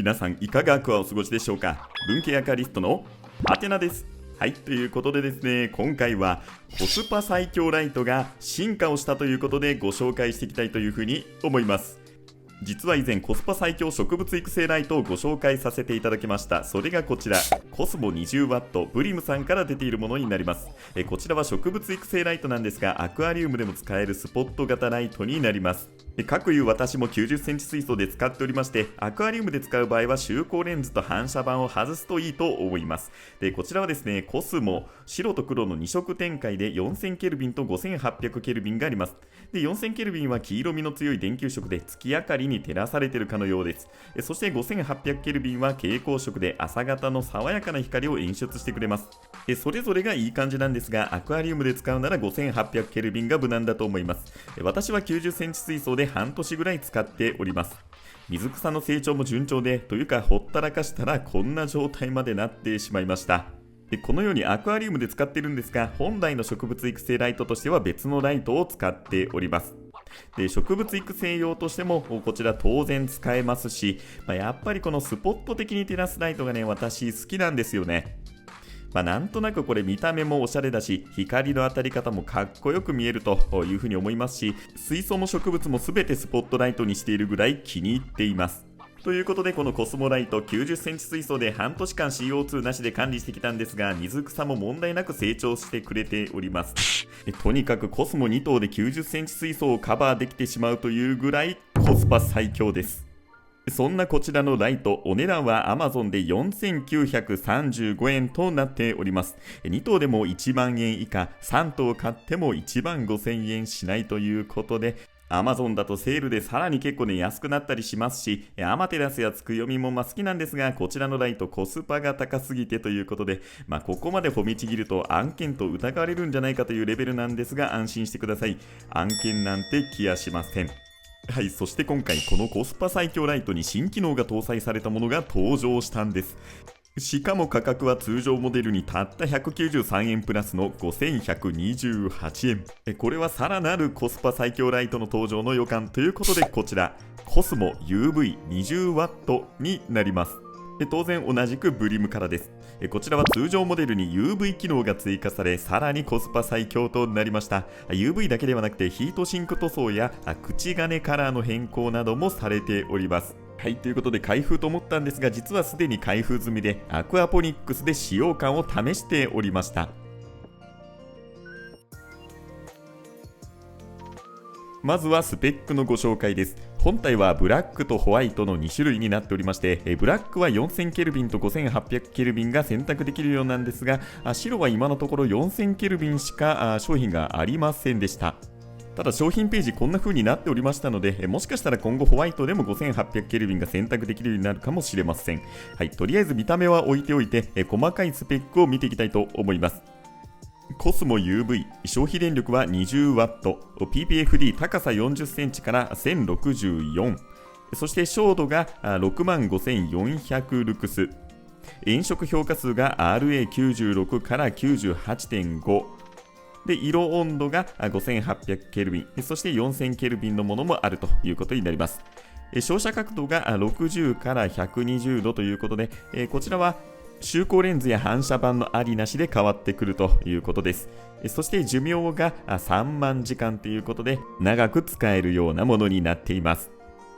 皆さんいかがお過ごしでしょうか。文系アカリストのハテナです。はい、ということでですね、今回はコスパ最強ライトが進化をしたということでご紹介していきたいというふうに思います。実は以前コスパ最強植物育成ライトをご紹介させていただきました。それがこちら、コスモ 20W ブリムさんから出ているものになります。こちらは植物育成ライトなんですが、アクアリウムでも使えるスポット型ライトになります。各有私も90センチ水槽で使っておりまして、アクアリウムで使う場合は周光レンズと反射板を外すといいと思います。でこちらはですね、コスモ白と黒の2色展開で4000ケルビンと5800ケルビンがあります。で4000ケルビンは黄色みの強い電球色で月明かりに照らされているかのようです。そして5800ケルビンは蛍光色で朝方の爽やかな光を演出してくれます。それぞれがいい感じなんですが、アクアリウムで使うなら5800ケルビンが無難だと思います。私は90センチ水槽で半年ぐらい使っております。水草の成長も順調で、というかほったらかしたらこんな状態までなってしまいました。このようにアクアリウムで使っているんですが、本来の植物育成ライトとしては別のライトを使っております。で植物育成用としてもこちら当然使えますし、やっぱりこのスポット的に照らすライトがね、私好きなんですよね。なんとなくこれ見た目もおしゃれだし、光の当たり方もかっこよく見えるというふうに思いますし、水槽も植物も全てスポットライトにしているぐらい気に入っています。ということで、このコスモライト90センチ水槽で半年間 CO2 なしで管理してきたんですが、水草も問題なく成長してくれております。とにかくコスモ2頭で90センチ水槽をカバーできてしまうというぐらいコスパ最強です。そんなこちらのライト、お値段は Amazon で4935円となっております。2頭でも1万円以下、3頭買っても1万5000円しないということで、Amazon だとセールでさらに結構ね安くなったりしますし、アマテラスやつくよみも好きなんですが、こちらのライトコスパが高すぎてということで、ここまで褒めちぎると案件と疑われるんじゃないかというレベルなんですが、安心してください。案件なんて気やしません。はい、そして今回このコスパ最強ライトに新機能が搭載されたものが登場したんです。しかも価格は通常モデルにたった193円プラスの5128円。これはさらなるコスパ最強ライトの登場の予感ということで、こちらコスモ UV20W になります。当然同じくブリムからです。こちらは通常モデルに UV 機能が追加され、さらにコスパ最強となりました。 UV だけではなくてヒートシンク塗装や口金カラーの変更などもされております。はい、ということで開封と思ったんですが、実はすでに開封済みでアクアポニックスで使用感を試しておりました。まずはスペックのご紹介です。本体はブラックとホワイトの2種類になっておりまして、ブラックは4000ケルビンと5800ケルビンが選択できるようなんですが、白は今のところ4000ケルビンしか商品がありませんでした。ただ商品ページこんな風になっておりましたので、もしかしたら今後ホワイトでも5800ケルビンが選択できるようになるかもしれません。はい、とりあえず見た目は置いておいて、細かいスペックを見ていきたいと思います。コスモ UV 消費電力は 20W、PPFD 高さ40センチから1064、そして照度が65400ルクス、炎色評価数が RA96 から 98.5で、色温度が5800ケルビン、そして4000ケルビンのものもあるということになります。照射角度が60から120度ということで、こちらは周光レンズや反射板のありなしで変わってくるということです。そして寿命が3万時間ということで、長く使えるようなものになっています。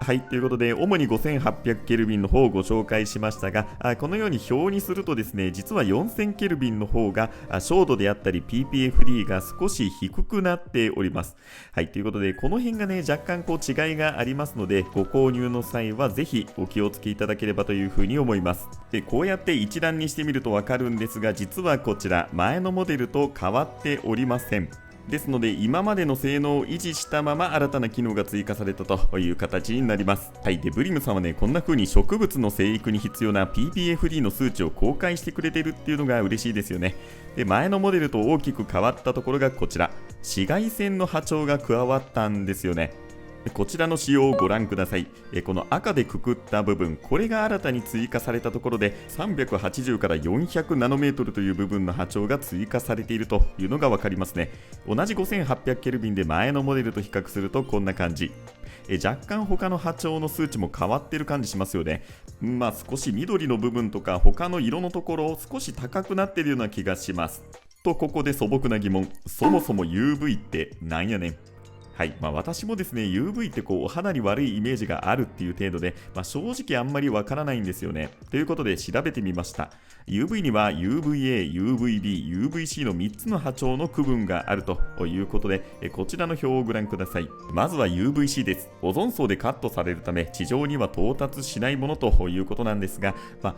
はい、ということで主に5800ケルビンの方をご紹介しましたが、このように表にするとですね、実は4000ケルビンの方が照度であったり PPFD が少し低くなっております。はい、ということでこの辺がね若干違いがありますので、ご購入の際はぜひお気をつけいただければというふうに思います。でこうやって一覧にしてみるとわかるんですが、実はこちら前のモデルと変わっておりません。ですので今までの性能を維持したまま新たな機能が追加されたという形になります。はい、でブリムさんはね、こんな風に植物の生育に必要な PPFD の数値を公開してくれてるっていうのが嬉しいですよね。で前のモデルと大きく変わったところがこちら、紫外線の波長が加わったんですよね。こちらの仕様をご覧ください。この赤でくくった部分、これが新たに追加されたところで380から400ナノメートルという部分の波長が追加されているというのが分かりますね。同じ5800ケルビンで前のモデルと比較するとこんな感じ。若干他の波長の数値も変わってる感じしますよね。少し緑の部分とか他の色のところ少し高くなってるような気がします。とここで素朴な疑問、そもそも UV ってなんやねん。はい、私もですね UV ってお肌に悪いイメージがあるっていう程度で、正直あんまりわからないんですよね。ということで調べてみました。 UV には UVA、UVB、UVC の3つの波長の区分があるということで、こちらの表をご覧ください。まずは UVC です。オゾン層でカットされるため地上には到達しないものということなんですが、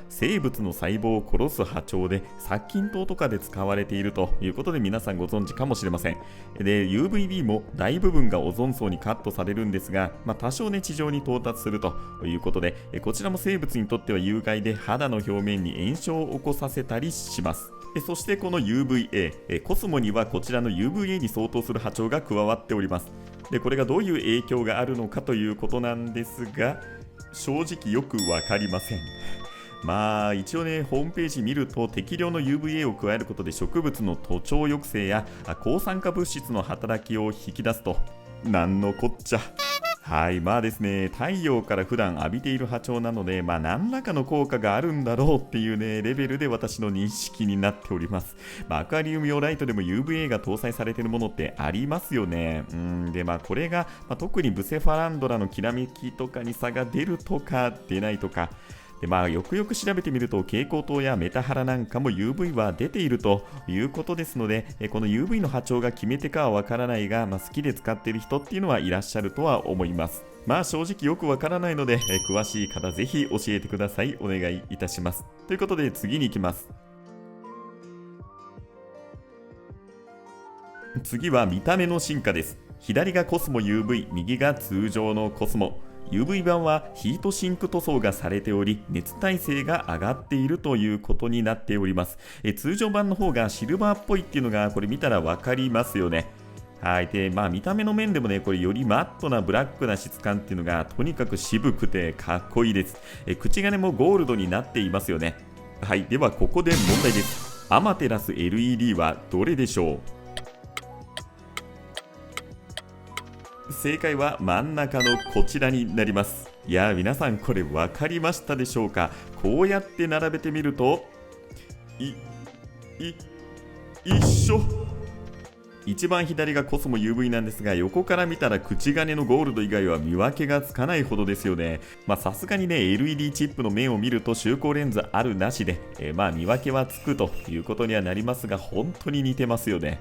生物の細胞を殺す波長で殺菌灯とかで使われているということで皆さんご存知かもしれません。で UVB も大部分がオゾン層にカットされるんですが、多少ね地上に到達するということで、こちらも生物にとっては有害で肌の表面に炎症を起こさせたりします。そしてこの UVA、コスモにはこちらの UVA に相当する波長が加わっております。でこれがどういう影響があるのかということなんですが、正直よくわかりません。一応ね、ホームページ見ると適量の UVA を加えることで植物の徒長抑制や抗酸化物質の働きを引き出すと。なんのこっちゃ。ですね、太陽から普段浴びている波長なので、何らかの効果があるんだろうっていうね、レベルで私の認識になっております。アクアリウム用ライトでも UVA が搭載されているものってありますよね。で、これが、特にブセファランドラのきらめきとかに差が出るとか出ないとか、でよくよく調べてみると蛍光灯やメタハラなんかも UV は出ているということですので、この UV の波長が決め手かはわからないが、好きで使っている人っていうのはいらっしゃるとは思います。正直よくわからないので、詳しい方ぜひ教えてください。お願いいたします。ということで次に行きます。次は見た目の進化です。左がコスモ UV、右が通常のコスモ。UV 版はヒートシンク塗装がされており、熱耐性が上がっているということになっております。通常版の方がシルバーっぽいっていうのがこれ見たらわかりますよね。で見た目の面でもね、これよりマットなブラックな質感っていうのがとにかく渋くてかっこいいです。口金もゴールドになっていますよね。ではここで問題です。アマテラス LED はどれでしょう？正解は真ん中のこちらになります。皆さんこれ分かりましたでしょうか？こうやって並べてみると一緒。一番左がコスモ UV なんですが、横から見たら口金のゴールド以外は見分けがつかないほどですよね。さすがにね LED チップの面を見ると周光レンズあるなしで、見分けはつくということにはなりますが、本当に似てますよね。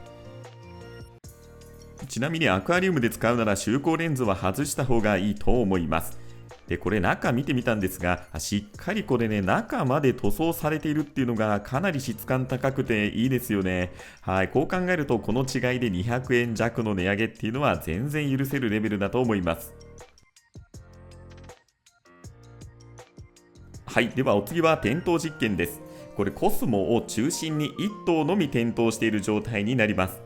ちなみにアクアリウムで使うなら周光レンズは外した方がいいと思います。でこれ中見てみたんですが、しっかりこれね中まで塗装されているっていうのがかなり質感高くていいですよね。こう考えるとこの違いで200円弱の値上げっていうのは全然許せるレベルだと思います。ではお次は点灯実験です。これコスモを中心に1灯のみ点灯している状態になります。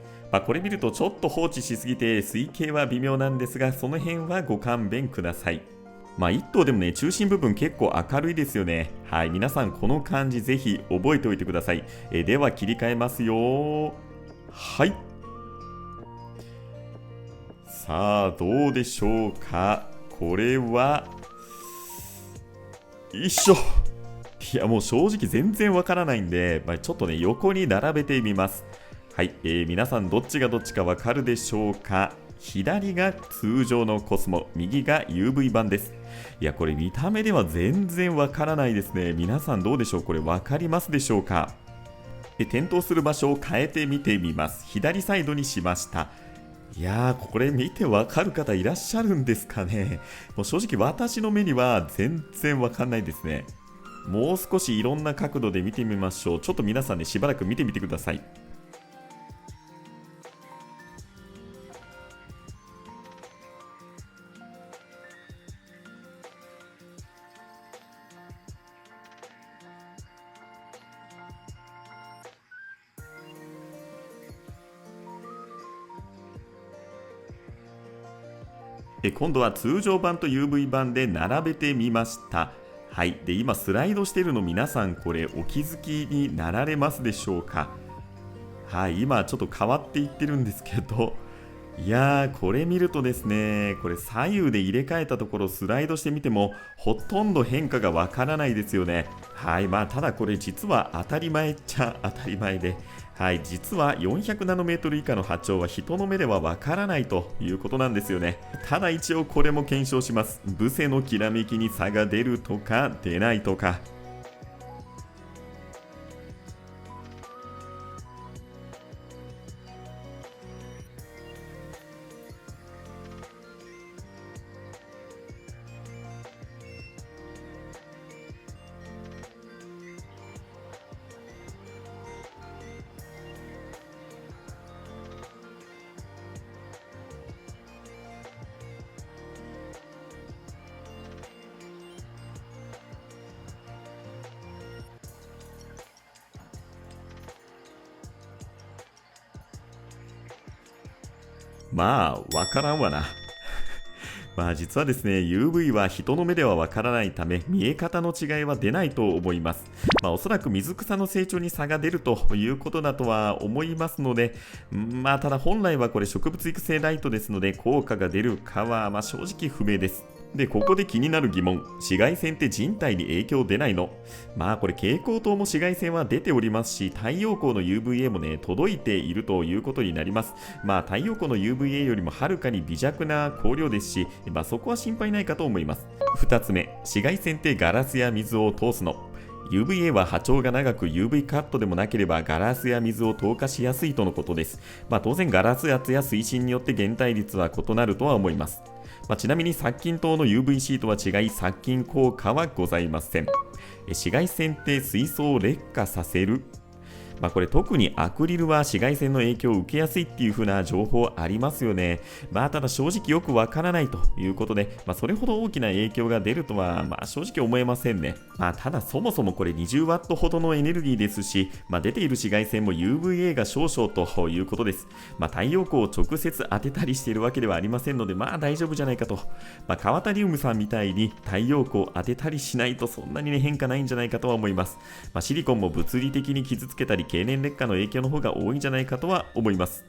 これ見るとちょっと放置しすぎて水系は微妙なんですが、その辺はご勘弁ください。1灯でもね中心部分結構明るいですよね。皆さんこの感じぜひ覚えておいてください。では切り替えますよ。さあどうでしょうか。これは一緒。もう正直全然わからないんで、ちょっとね横に並べてみます。皆さんどっちがどっちかわかるでしょうか。左が通常のコスモ、右が UV 版です。これ見た目では全然わからないですね。皆さんどうでしょう。これわかりますでしょうか。点灯する場所を変えてみてみます。左サイドにしました。これ見てわかる方いらっしゃるんですかね。もう正直私の目には全然わかんないですね。もう少しいろんな角度で見てみましょう。ちょっと皆さんねしばらく見てみてください。今度は通常版と UV 版で並べてみました。で今スライドしているの皆さんこれお気づきになられますでしょうか。今ちょっと変わっていってるんですけど、いやー、これ見るとですね、これ左右で入れ替えたところスライドしてみてもほとんど変化がわからないですよね。はい、まあただこれ実は当たり前っちゃ当たり前で、はい、実は400ナノメートル以下の波長は人の目ではわからないということなんですよね。ただ一応これも検証します。ブセのきらめきに差が出るとか出ないとか。まあわからんわな。まあ実はですね、UV は人の目ではわからないため、見え方の違いは出ないと思います。まあおそらく水草の成長に差が出るということだとは思いますので、まあただ本来はこれ植物育成ライトですので、効果が出るかはまあ正直不明です。で、ここで気になる疑問。紫外線って人体に影響出ないの？まあこれ蛍光灯も紫外線は出ておりますし、太陽光の UVA もね、届いているということになります。まあ太陽光の UVA よりもはるかに微弱な光量ですし、まあそこは心配ないかと思います。2つ目、紫外線ってガラスや水を通すの。UVA は波長が長く UV カットでもなければガラスや水を透過しやすいとのことです。まあ当然ガラス圧や水深によって減退率は異なるとは思います。ちなみに殺菌灯の UV シートは違い殺菌効果はございません。紫外線って水素を劣化させる？これ特にアクリルは紫外線の影響を受けやすいっていう風な情報ありますよね。ただ正直よくわからないということで、それほど大きな影響が出るとは正直思えませんね。ただそもそもこれ20ワットほどのエネルギーですし、出ている紫外線も UVA が少々ということです。太陽光を直接当てたりしているわけではありませんので、大丈夫じゃないかと。川タリウムさんみたいに太陽光を当てたりしないとそんなに変化ないんじゃないかとは思います。シリコンも物理的に傷つけたり経年劣化の影響の方が多いんじゃないかとは思います。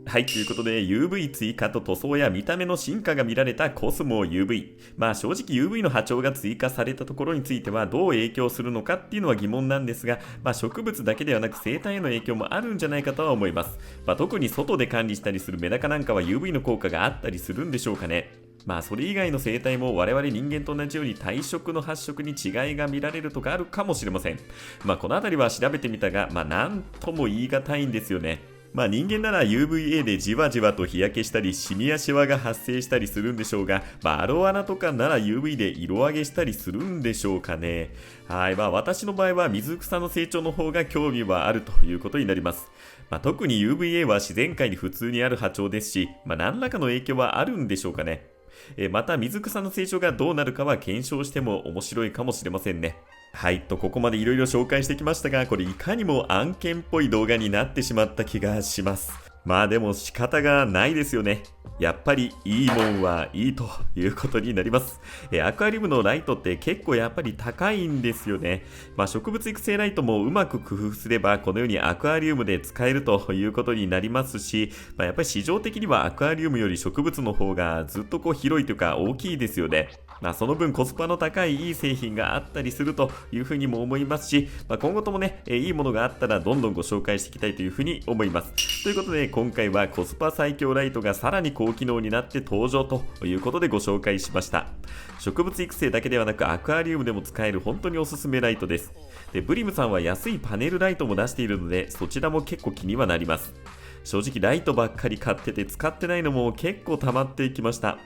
はい、ということで UV 追加と塗装や見た目の進化が見られたコスモ UV。正直 UV の波長が追加されたところについてはどう影響するのかっていうのは疑問なんですが、植物だけではなく生態への影響もあるんじゃないかとは思います。特に外で管理したりするメダカなんかは UV の効果があったりするんでしょうかね。それ以外の生態も我々人間と同じように体色の発色に違いが見られるとかあるかもしれません。このあたりは調べてみたが、なんとも言い難いんですよね。人間なら UVA でじわじわと日焼けしたりシミやシワが発生したりするんでしょうが、アロアナとかなら UV で色上げしたりするんでしょうかね。はい、私の場合は水草の成長の方が興味はあるということになります。特に UVA は自然界に普通にある波長ですし、何らかの影響はあるんでしょうかね。また水草の成長がどうなるかは検証しても面白いかもしれませんね。はい、ここまでいろいろ紹介してきましたが、これいかにも案件っぽい動画になってしまった気がします。でも仕方がないですよね。やっぱりいいもんはいいということになります。アクアリウムのライトって結構やっぱり高いんですよね。植物育成ライトもうまく工夫すればこのようにアクアリウムで使えるということになりますし、やっぱり市場的にはアクアリウムより植物の方がずっと広いというか大きいですよね。その分コスパの高いいい製品があったりするというふうにも思いますし、今後ともね、いいものがあったらどんどんご紹介していきたいというふうに思います。ということで今回はコスパ最強ライトがさらに高機能になって登場ということでご紹介しました。植物育成だけではなくアクアリウムでも使える本当におすすめライトです。で、ブリムさんは安いパネルライトも出しているのでそちらも結構気にはなります。正直ライトばっかり買ってて使ってないのも結構溜まっていきました。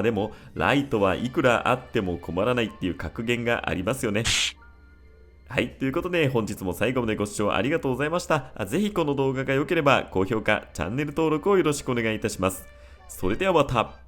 でもライトはいくらあっても困らないっていう格言がありますよね。はい、ということで本日も最後までご視聴ありがとうございました。ぜひこの動画が良ければ高評価、チャンネル登録をよろしくお願いいたします。それではまた。